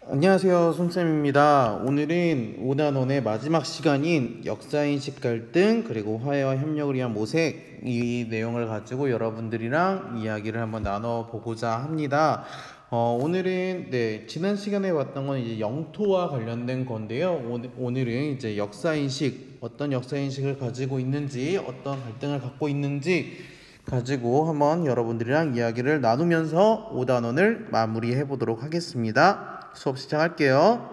안녕하세요, 손쌤입니다. 오늘은 5단원의 마지막 시간인 역사인식 갈등 그리고 화해와 협력을 위한 모색 이 내용을 가지고 여러분들이랑 이야기를 한번 나눠보고자 합니다. 오늘은 지난 시간에 봤던 건 이제 영토와 관련된 건데요. 오늘은 이제 역사인식, 어떤 역사인식을 가지고 있는지, 어떤 갈등을 갖고 있는지 가지고 한번 여러분들이랑 이야기를 나누면서 5단원을 마무리해 보도록 하겠습니다. 수업 시작할게요.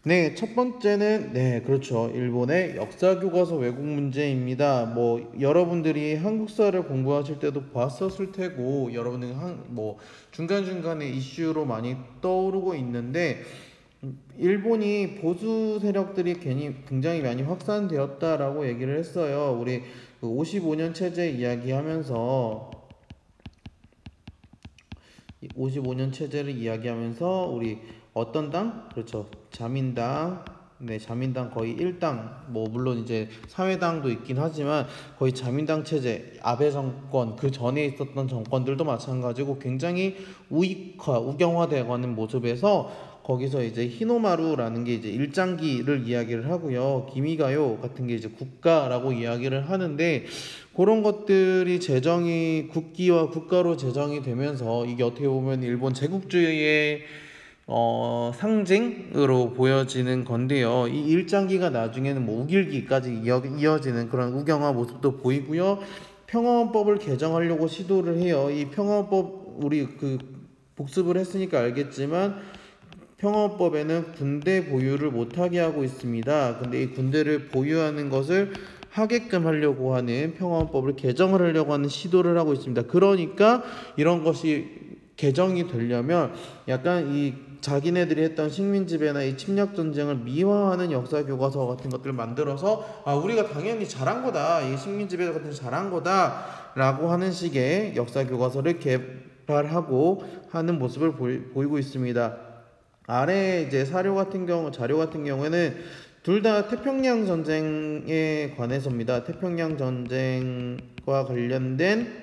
네, 첫 번째는 그렇죠. 일본의 역사 교과서 왜곡 문제입니다. 여러분들이 한국사를 공부하실 때도 봤었을 테고, 여러분들 중간중간에 이슈로 많이 떠오르고 있는데, 일본이 보수 세력들이 굉장히 많이 확산되었다라고 얘기를 했어요. 우리 55년 체제 이야기하면서 55년 체제를 이야기하면서 우리 어떤 당? 그렇죠. 자민당. 자민당 거의 1당. 물론 이제 사회당도 있긴 하지만 거의 자민당 체제, 아베 정권, 그 전에 있었던 정권들도 마찬가지고 굉장히 우경화되어가는 모습에서 거기서 이제 히노마루라는 게 이제 일장기를 이야기를 하고요. 기미가요 같은 게 이제 국가라고 이야기를 하는데 그런 것들이 국기와 국가로 제정이 되면서 이게 어떻게 보면 일본 제국주의의 상징으로 보여지는 건데요. 이 일장기가 나중에는 우길기까지 이어지는 그런 우경화 모습도 보이고요. 평화헌법을 개정하려고 시도를 해요. 이 평화헌법 우리 복습을 했으니까 알겠지만 평화헌법에는 군대 보유를 못하게 하고 있습니다. 근데 이 군대를 보유하는 것을 하게끔 하려고 하는 평화헌법을 개정을 하려고 하는 시도를 하고 있습니다. 그러니까 이런 것이 개정이 되려면 약간 이 자기네들이 했던 식민지배나 이 침략전쟁을 미화하는 역사교과서 같은 것들을 만들어서 우리가 당연히 잘한 거다. 이 식민지배 같은 거 잘한 거다. 라고 하는 식의 역사교과서를 개발하고 하는 모습을 보이고 있습니다. 아래 이제 자료 같은 경우에는 둘 다 태평양 전쟁에 관해서입니다. 태평양 전쟁과 관련된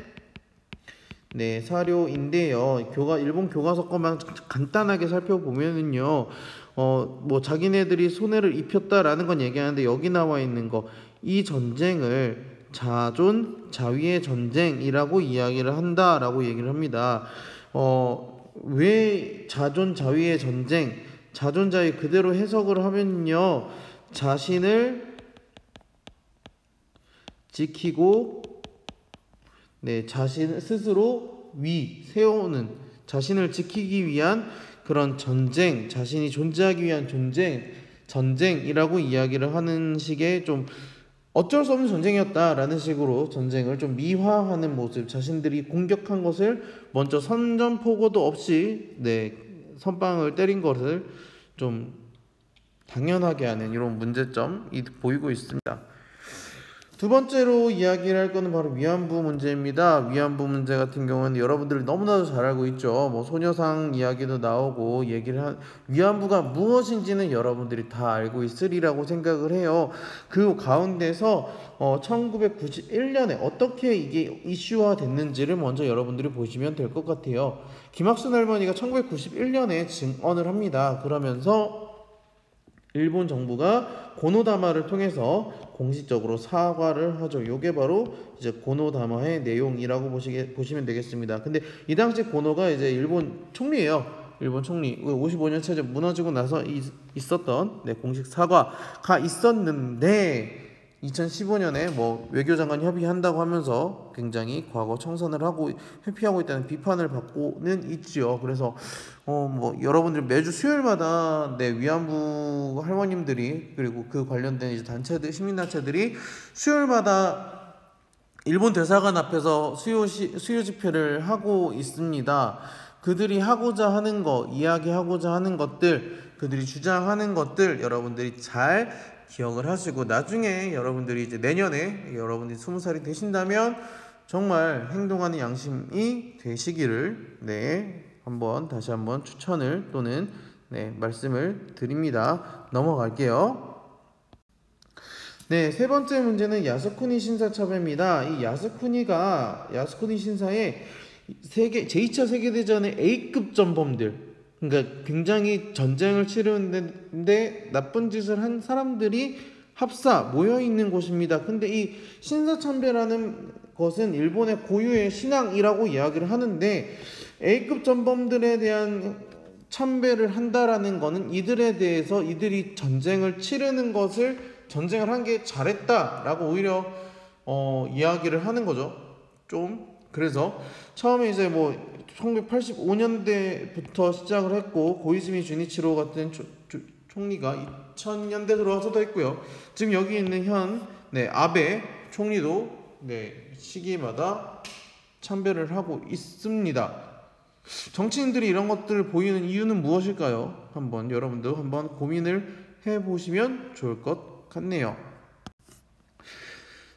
사료인데요. 일본 교과서 것만 간단하게 살펴보면은요, 자기네들이 손해를 입혔다라는 건 얘기하는데 여기 나와 있는 이 전쟁을 자위의 전쟁이라고 이야기를 한다라고 얘기를 합니다. 왜 자위의 전쟁? 자위 그대로 해석을 하면요, 자신을 지키고 자신 스스로 세우는 자신을 지키기 위한 그런 전쟁, 자신이 존재하기 위한 전쟁이라고 이야기를 하는 식의 좀 어쩔 수 없는 전쟁이었다라는 식으로 전쟁을 좀 미화하는 모습, 자신들이 공격한 것을 먼저 선전포고도 없이 선빵을 때린 것을 좀 당연하게 하는 이런 문제점이 보이고 있습니다. 두 번째로 이야기를 할 거는 바로 위안부 문제입니다. 위안부 문제 같은 경우는 여러분들이 너무나도 잘 알고 있죠. 소녀상 이야기도 나오고 위안부가 무엇인지는 여러분들이 다 알고 있으리라고 생각을 해요. 그 가운데서 1991년에 어떻게 이게 이슈화 됐는지를 먼저 여러분들이 보시면 될 것 같아요. 김학순 할머니가 1991년에 증언을 합니다. 그러면서 일본 정부가 고노다마를 통해서 공식적으로 사과를 하죠. 이게 바로 이제 고노다마의 내용이라고 보시면 되겠습니다. 근데 이 당시 고노가 이제 일본 총리예요. 일본 총리. 55년 체제 무너지고 나서 있었던 공식 사과가 있었는데 2015년에 외교장관 협의한다고 하면서 굉장히 과거 청산을 하고 회피하고 있다는 비판을 받고는 있지요. 그래서 여러분들 매주 수요일마다 위안부 할머님들이 그리고 그 관련된 이제 단체들 시민단체들이 수요일마다 일본 대사관 앞에서 수요 집회를 하고 있습니다. 그들이 하고자 하는 이야기하고자 하는 것들, 그들이 주장하는 것들 여러분들이 잘 기억을 하시고 나중에 여러분들이 이제 내년에 여러분들이 20살이 되신다면 정말 행동하는 양심이 되시기를 다시 한번 추천을 또는 말씀을 드립니다. 넘어갈게요. 세 번째 문제는 야스쿠니 신사참회입니다. 이 야스쿠니 신사의 제2차 세계대전의 A급 전범들 그러니까 굉장히 전쟁을 치르는데 나쁜 짓을 한 사람들이 모여 있는 곳입니다. 근데 이 신사참배라는 것은 일본의 고유의 신앙이라고 이야기를 하는데, A급 전범들에 대한 참배를 한다라는 거는 이들에 대해서 이들이 전쟁을 치르는 것을, 전쟁을 한 게 잘했다라고 오히려 이야기를 하는 거죠. 좀 그래서 처음에 이제 뭐 1985년대부터 시작을 했고, 고이즈미 주니치로 같은 총리가 2000년대 들어와서도 했고요. 지금 여기 있는 아베 총리도 시기마다 참배를 하고 있습니다. 정치인들이 이런 것들을 보이는 이유는 무엇일까요? 여러분도 한번 고민을 해보시면 좋을 것 같네요.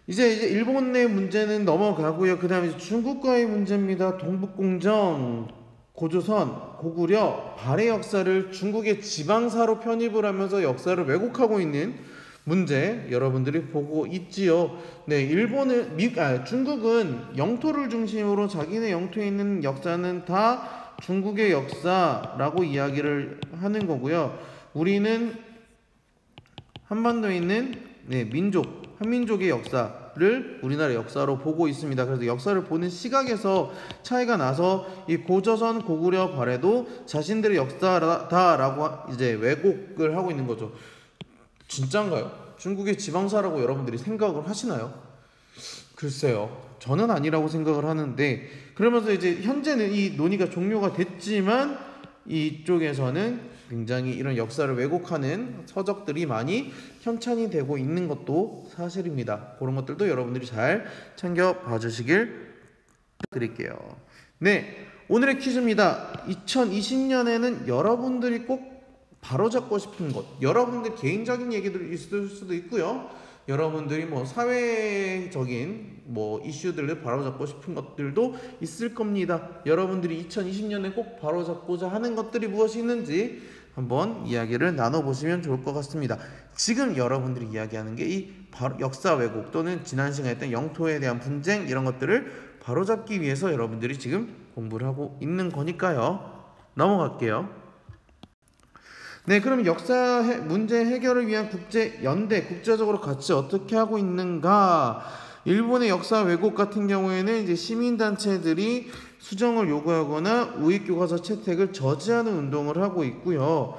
이제 일본의 문제는 넘어가고요. 그 다음에 중국과의 문제입니다. 동북공정, 고조선, 고구려, 발해 역사를 중국의 지방사로 편입을 하면서 역사를 왜곡하고 있는 문제, 여러분들이 보고 있지요. 중국은 영토를 중심으로 자기네 영토에 있는 역사는 다 중국의 역사라고 이야기를 하는 거고요. 우리는 한반도에 있는 한민족의 역사를 우리나라 역사로 보고 있습니다. 그래서 역사를 보는 시각에서 차이가 나서 이 고조선, 고구려, 발해도 자신들의 역사다라고 이제 왜곡을 하고 있는 거죠. 진짠가요? 중국의 지방사라고 여러분들이 생각을 하시나요? 글쎄요, 저는 아니라고 생각을 하는데, 그러면서 이제 현재는 이 논의가 종료가 됐지만 이쪽에서는 굉장히 이런 역사를 왜곡하는 서적들이 많이 현찬이 되고 있는 것도 사실입니다. 그런 것들도 여러분들이 잘 챙겨봐 주시길 드릴게요. 오늘의 퀴즈입니다. 2020년에는 여러분들이 꼭 바로잡고 싶은 것, 여러분들 개인적인 얘기들이 있을 수도 있고요. 여러분들이 사회적인 이슈들을 바로잡고 싶은 것들도 있을 겁니다. 여러분들이 2020년에 꼭 바로잡고자 하는 것들이 무엇이 있는지 한번 이야기를 나눠보시면 좋을 것 같습니다. 지금 여러분들이 이야기하는 게 이 역사 왜곡 또는 지난 시간에 했던 영토에 대한 분쟁, 이런 것들을 바로잡기 위해서 여러분들이 지금 공부를 하고 있는 거니까요. 넘어갈게요. 그럼 역사 문제 해결을 위한 국제적으로 같이 어떻게 하고 있는가? 일본의 역사 왜곡 같은 경우에는 이제 시민단체들이 수정을 요구하거나 우익교과서 채택을 저지하는 운동을 하고 있고요.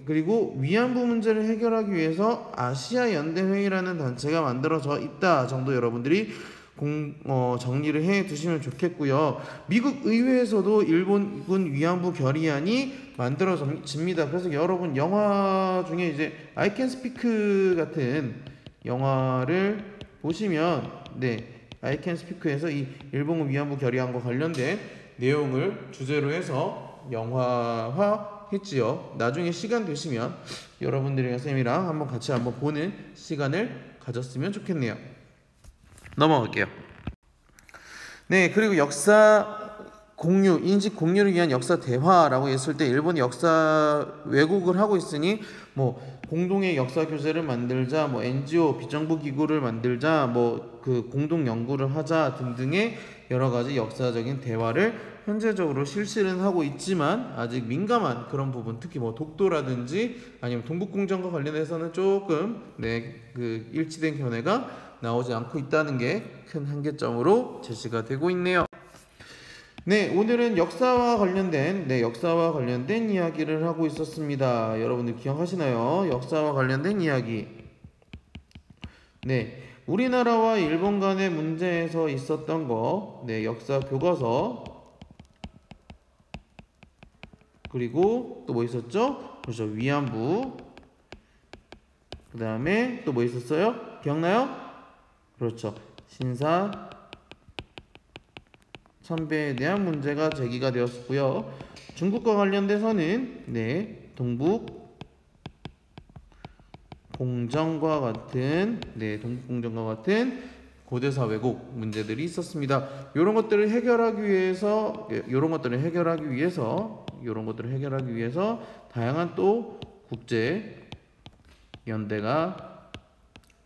그리고 위안부 문제를 해결하기 위해서 아시아 연대회의라는 단체가 만들어져 있다 정도 여러분들이 정리를 해 두시면 좋겠고요. 미국 의회에서도 일본군 위안부 결의안이 만들어집니다. 그래서 여러분 영화 중에 이제 I Can Speak 같은 영화를 보시면 I Can Speak에서 이 일본군 위안부 결의안과 관련된 내용을 주제로 해서 영화화 했지요. 나중에 시간 되시면 여러분들이랑 쌤이랑 한번 같이 보는 시간을 가졌으면 좋겠네요. 넘어갈게요. 그리고 역사 공유, 인식 공유를 위한 역사 대화라고 했을 때 일본이 역사 왜곡을 하고 있으니 공동의 역사 교재를 만들자, NGO 비정부 기구를 만들자, 그 공동 연구를 하자 등등의 여러 가지 역사적인 대화를 현재적으로 실시는 하고 있지만 아직 민감한 그런 부분, 특히 독도라든지 아니면 동북공정과 관련해서는 조금 그 일치된 견해가 나오지 않고 있다는 게 큰 한계점으로 제시가 되고 있네요. 오늘은 역사와 관련된 이야기를 하고 있었습니다. 여러분들 기억하시나요? 역사와 관련된 이야기. 우리나라와 일본 간의 문제에서 있었던 거, 역사 교과서, 그리고 또 뭐 있었죠? 그렇죠, 위안부. 그 다음에 또 뭐 있었어요? 기억나요? 그렇죠, 신사 참배에 대한 문제가 제기가 되었고요. 중국과 관련돼서는 동북 공정과 같은 고대사 왜곡 문제들이 있었습니다. 이런 것들을 해결하기 위해서 다양한 또 국제 연대가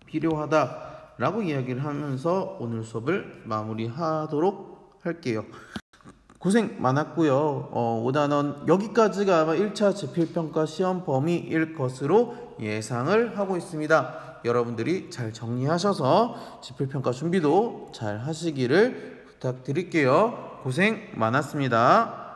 필요하다라고 이야기를 하면서 오늘 수업을 마무리하도록 할게요. 고생 많았고요. 5단원 여기까지가 아마 1차 지필평가 시험 범위일 것으로 예상을 하고 있습니다. 여러분들이 잘 정리하셔서 지필평가 준비도 잘 하시기를 부탁드릴게요. 고생 많았습니다.